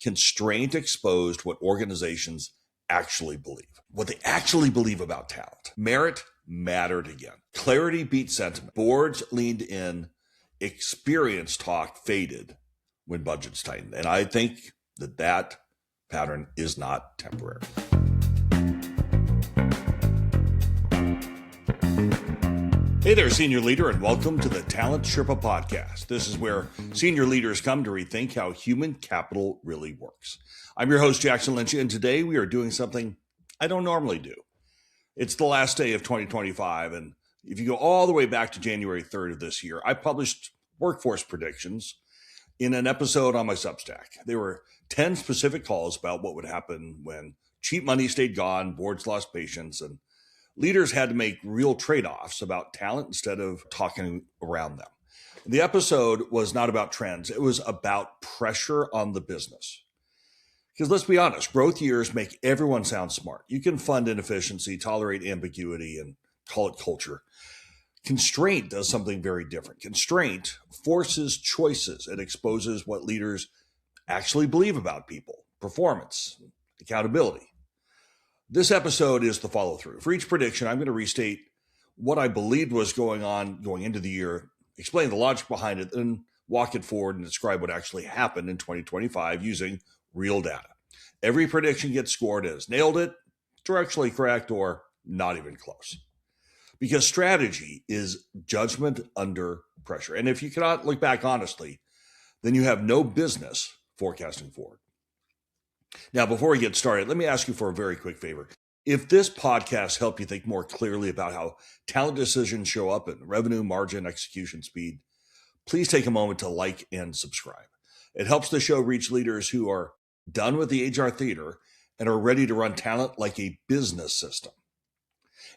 Constraint exposed what organizations actually believe, what they actually believe about talent. Merit mattered again. Clarity beat sentiment. Boards leaned in. Experience talk faded when budgets tightened. And I think that pattern is not temporary. Hey there, senior leader, and welcome to the Talent Sherpa podcast. This is where senior leaders come to rethink how human capital really works. I'm your host, Jackson Lynch, and today we are doing something I don't normally do. It's the last day of 2025, and if you go all the way back to January 3rd of this year, I published workforce predictions in an episode on my Substack. There were 10 specific calls about what would happen when cheap money stayed gone, boards lost patience, and leaders had to make real trade-offs about talent instead of talking around them. The episode was not about trends. It was about pressure on the business. Because let's be honest, growth years make everyone sound smart. You can fund inefficiency, tolerate ambiguity, and call it culture. Constraint does something very different. Constraint forces choices. It exposes what leaders actually believe about people, performance, accountability. This episode is the follow-through. For each prediction, I'm going to restate what I believed was going on going into the year, explain the logic behind it, and walk it forward and describe what actually happened in 2025 using real data. Every prediction gets scored as nailed it, directionally correct, or not even close. Because strategy is judgment under pressure. And if you cannot look back honestly, then you have no business forecasting forward. Now, before we get started, let me ask you for a very quick favor. If this podcast helped you think more clearly about how talent decisions show up in revenue, margin, execution, speed, please take a moment to like and subscribe. It helps the show reach leaders who are done with the HR theater and are ready to run talent like a business system.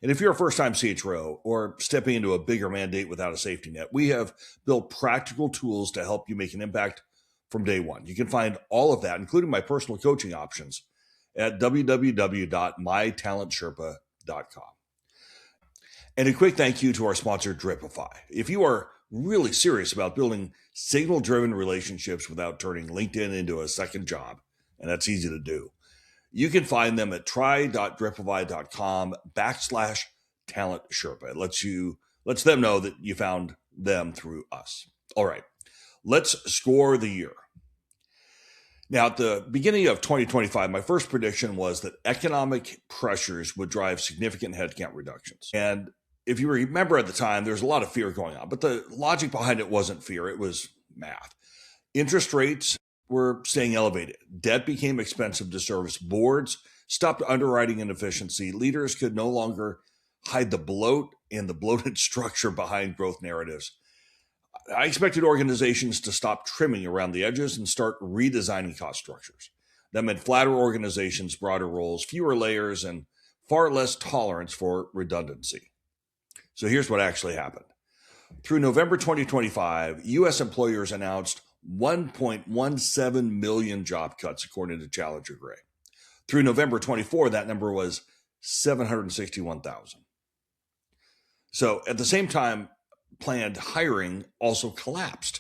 And if you're a first-time CHRO or stepping into a bigger mandate without a safety net, we have built practical tools to help you make an impact from day one. You can find all of that, including my personal coaching options, at www.mytalentsherpa.com. And a quick thank you to our sponsor, Dripify. If you are really serious about building signal-driven relationships without turning LinkedIn into a second job, and that's easy to do, you can find them at try.dripify.com/talentsherpa. It lets them know that you found them through us. All right. Let's score the year. Now, at the beginning of 2025, my first prediction was that economic pressures would drive significant headcount reductions. And if you remember at the time, there was a lot of fear going on, but the logic behind it wasn't fear, it was math. Interest rates were staying elevated. Debt became expensive to service. Boards stopped underwriting inefficiency. Leaders could no longer hide the bloat and the bloated structure behind growth narratives. I expected organizations to stop trimming around the edges and start redesigning cost structures. That meant flatter organizations, broader roles, fewer layers, and far less tolerance for redundancy. So here's what actually happened. Through November 2025, U.S. employers announced 1.17 million job cuts, according to Challenger Gray. Through November 24, that number was 761,000. So at the same time, planned hiring also collapsed.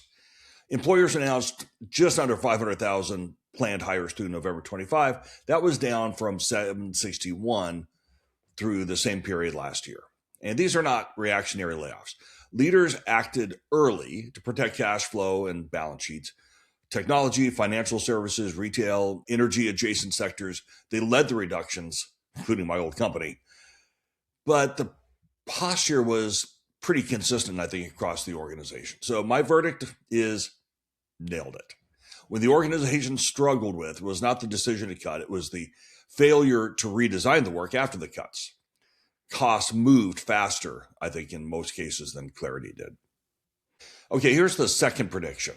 Employers announced just under 500,000 planned hires through November 25. That was down from 761 through the same period last year. And these are not reactionary layoffs. Leaders acted early to protect cash flow and balance sheets. Technology, financial services, retail, energy adjacent sectors, they led the reductions, including my old company. But the posture was pretty consistent, I think, across the organization. So my verdict is nailed it. When the organization struggled with was not the decision to cut, it was the failure to redesign the work after the cuts. Costs moved faster, I think, in most cases than clarity did. Okay, here's the second prediction.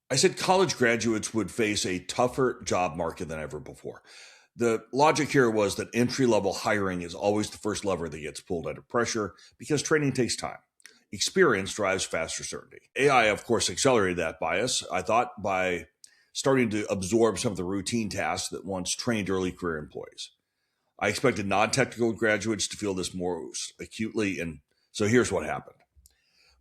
I said college graduates would face a tougher job market than ever before. The logic here was that entry-level hiring is always the first lever that gets pulled under pressure because training takes time. Experience drives faster certainty. AI, of course, accelerated that bias, I thought, by starting to absorb some of the routine tasks that once trained early career employees. I expected non-technical graduates to feel this more acutely, and so here's what happened.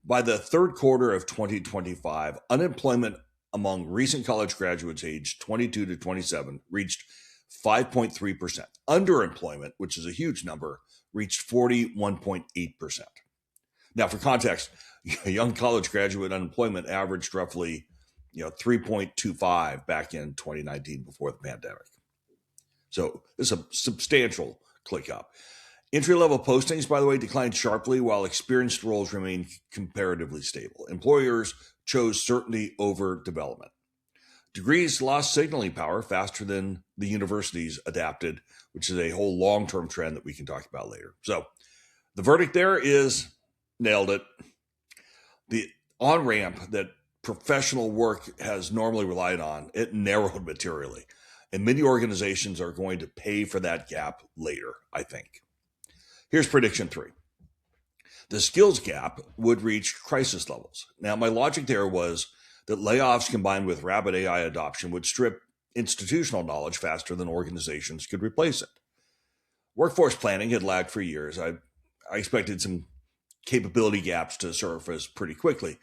By the third quarter of 2025, unemployment among recent college graduates aged 22 to 27 reached 5.3%. Underemployment, which is a huge number, reached 41.8%. Now, for context, young college graduate unemployment averaged roughly 3.25 back in 2019 before the pandemic. So this is a substantial click up. Entry-level postings, by the way, declined sharply while experienced roles remained comparatively stable. Employers chose certainty over development. Degrees lost signaling power faster than the universities adapted, which is a whole long-term trend that we can talk about later. So the verdict there is nailed it. The on-ramp that professional work has normally relied on, it narrowed materially. And many organizations are going to pay for that gap later, I think. Here's prediction 3. The skills gap would reach crisis levels. Now, my logic there was that layoffs combined with rapid AI adoption would strip institutional knowledge faster than organizations could replace it. Workforce planning had lagged for years. I expected some capability gaps to surface pretty quickly.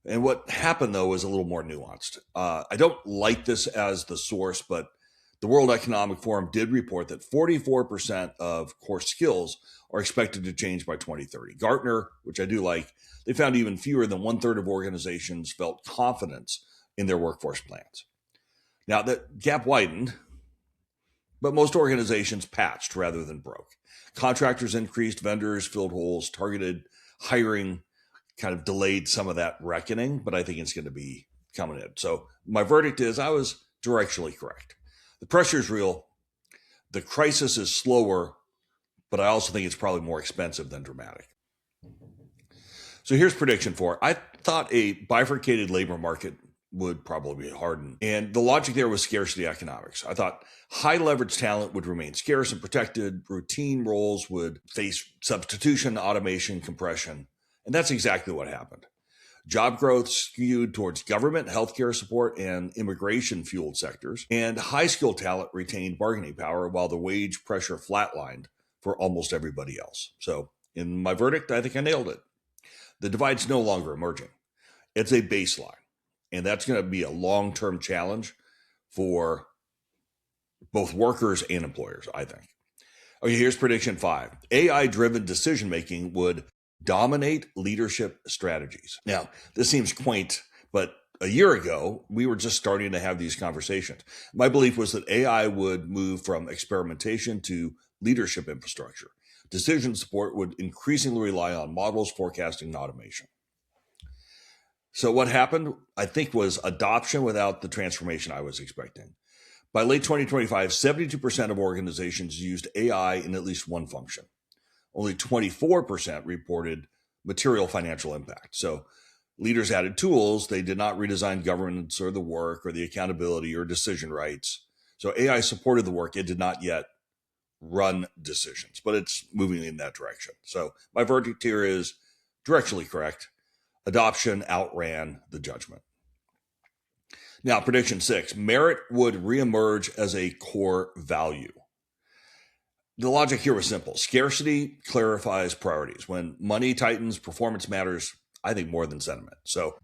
And what happened, though, was a little more nuanced. I don't like this as the source, but the World Economic Forum did report that 44% of core skills are expected to change by 2030. Gartner, which I do like, they found even fewer than 1/3 of organizations felt confidence in their workforce plans. Now, that gap widened, but most organizations patched rather than broke. Contractors increased, vendors filled holes, targeted hiring kind of delayed some of that reckoning, but I think it's going to be coming in. So my verdict is I was directionally correct. The pressure is real. The crisis is slower, but I also think it's probably more expensive than dramatic. So here's prediction 4. I thought a bifurcated labor market would probably harden. And the logic there was scarcity economics. I thought high leverage talent would remain scarce and protected. Routine roles would face substitution, automation, compression. And that's exactly what happened. Job growth skewed towards government, healthcare support, and immigration-fueled sectors, and high-skilled talent retained bargaining power while the wage pressure flatlined for almost everybody else. So in my verdict, I think I nailed it. The divide's no longer emerging. It's a baseline, and that's going to be a long-term challenge for both workers and employers, I think. Okay, here's prediction 5. AI-driven decision-making would dominate leadership strategies. Now, this seems quaint, but a year ago, we were just starting to have these conversations. My belief was that AI would move from experimentation to leadership infrastructure. Decision support would increasingly rely on models, forecasting, and automation. So what happened, I think, was adoption without the transformation I was expecting. By late 2025, 72% of organizations used AI in at least one function. Only 24% reported material financial impact. So leaders added tools. They did not redesign governance or the work or the accountability or decision rights. So AI supported the work. It did not yet run decisions, but it's moving in that direction. So my verdict here is directionally correct. Adoption outran the judgment. Now, prediction 6, merit would reemerge as a core value. The logic here was simple. Scarcity clarifies priorities. When money tightens, performance matters, I think, more than sentiment. So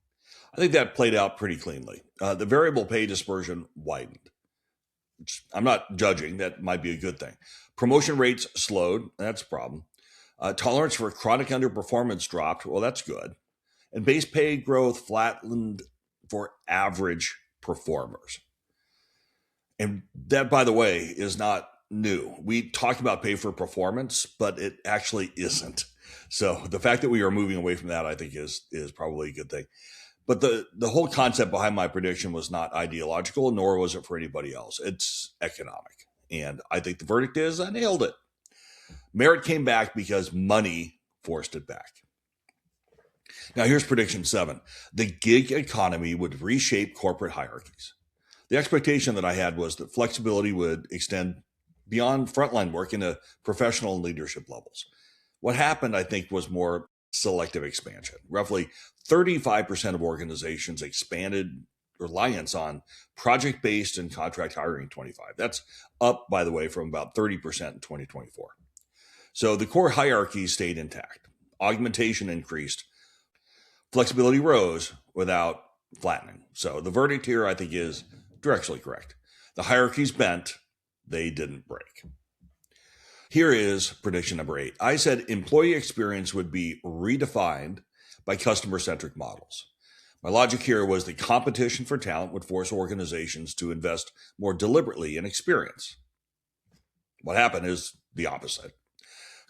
I think that played out pretty cleanly. The variable pay dispersion widened. I'm not judging. That might be a good thing. Promotion rates slowed. That's a problem. Tolerance for chronic underperformance dropped. Well, that's good. And base pay growth flattened for average performers. And that, by the way, is not new. We talk about pay for performance, but it actually isn't. So the fact that we are moving away from that, I think, is probably a good thing. But the whole concept behind my prediction was not ideological, nor was it for anybody else. It's economic. And I think the verdict is I nailed it. Merit came back because money forced it back. Now here's prediction 7. The gig economy would reshape corporate hierarchies. The expectation that I had was that flexibility would extend beyond frontline work into professional and leadership levels. What happened, I think, was more selective expansion. Roughly 35% of organizations expanded reliance on project-based and contract hiring in 25. That's up, by the way, from about 30% in 2024. So the core hierarchy stayed intact. Augmentation increased. Flexibility rose without flattening. So the verdict here, I think, is directionally correct. The hierarchy's bent, they didn't break. Here is prediction number 8. I said employee experience would be redefined by customer-centric models. My logic here was the competition for talent would force organizations to invest more deliberately in experience. What happened is the opposite.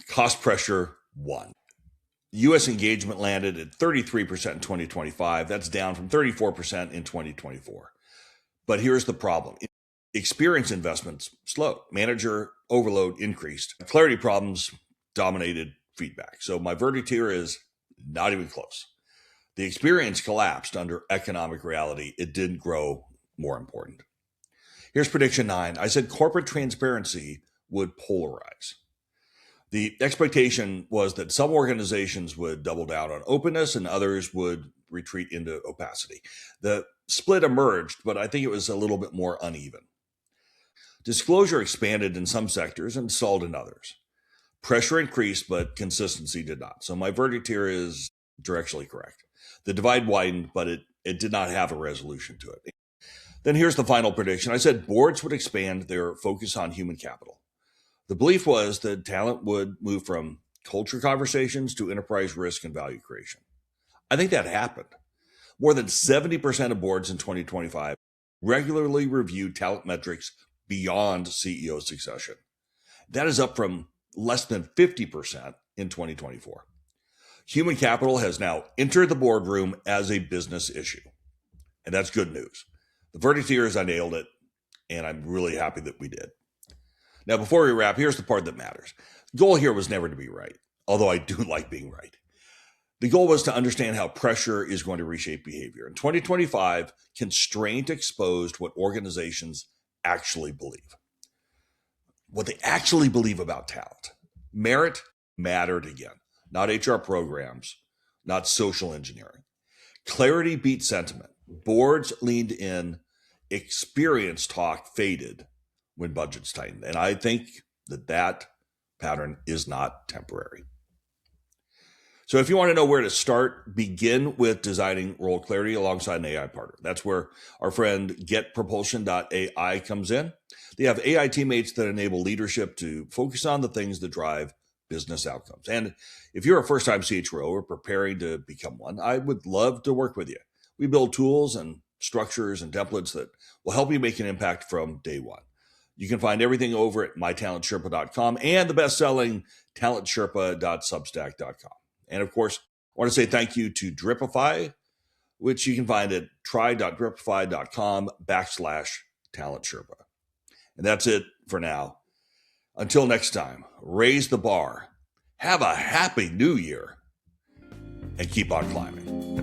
Cost pressure won. U.S. engagement landed at 33% in 2025. That's down from 34% in 2024. But here's the problem. Experience investments slowed. Manager overload increased. Clarity problems dominated feedback. So my verdict here is not even close. The experience collapsed under economic reality. It didn't grow, more important. Here's prediction 9. I said corporate transparency would polarize. The expectation was that some organizations would double down on openness and others would retreat into opacity. The split emerged, but I think it was a little bit more uneven. Disclosure expanded in some sectors and stalled in others. Pressure increased, but consistency did not. So my verdict here is directionally correct. The divide widened, but it did not have a resolution to it. Then here's the final prediction. I said boards would expand their focus on human capital. The belief was that talent would move from culture conversations to enterprise risk and value creation. I think that happened. More than 70% of boards in 2025 regularly reviewed talent metrics beyond CEO succession. That is up from less than 50% in 2024. Human capital has now entered the boardroom as a business issue, and that's good news. The verdict here is I nailed it, and I'm really happy that we did. Now, before we wrap, here's the part that matters. The goal here was never to be right, although I do like being right. The goal was to understand how pressure is going to reshape behavior. In 2025, Constraint exposed what organizations actually believe. What they actually believe about talent. Merit mattered again, not HR programs, not social engineering. Clarity beat sentiment. Boards leaned in. Experience talk faded when budgets tightened. And I think that pattern is not temporary. So if you want to know where to start, begin with designing role clarity alongside an AI partner. That's where our friend getpropulsion.ai comes in. They have AI teammates that enable leadership to focus on the things that drive business outcomes. And if you're a first-time CHRO or preparing to become one, I would love to work with you. We build tools and structures and templates that will help you make an impact from day one. You can find everything over at mytalentsherpa.com and the best-selling talentsherpa.substack.com. And of course, I want to say thank you to Dripify, which you can find at try.dripify.com/talentsherpa. And that's it for now. Until next time, raise the bar, have a happy new year, and keep on climbing.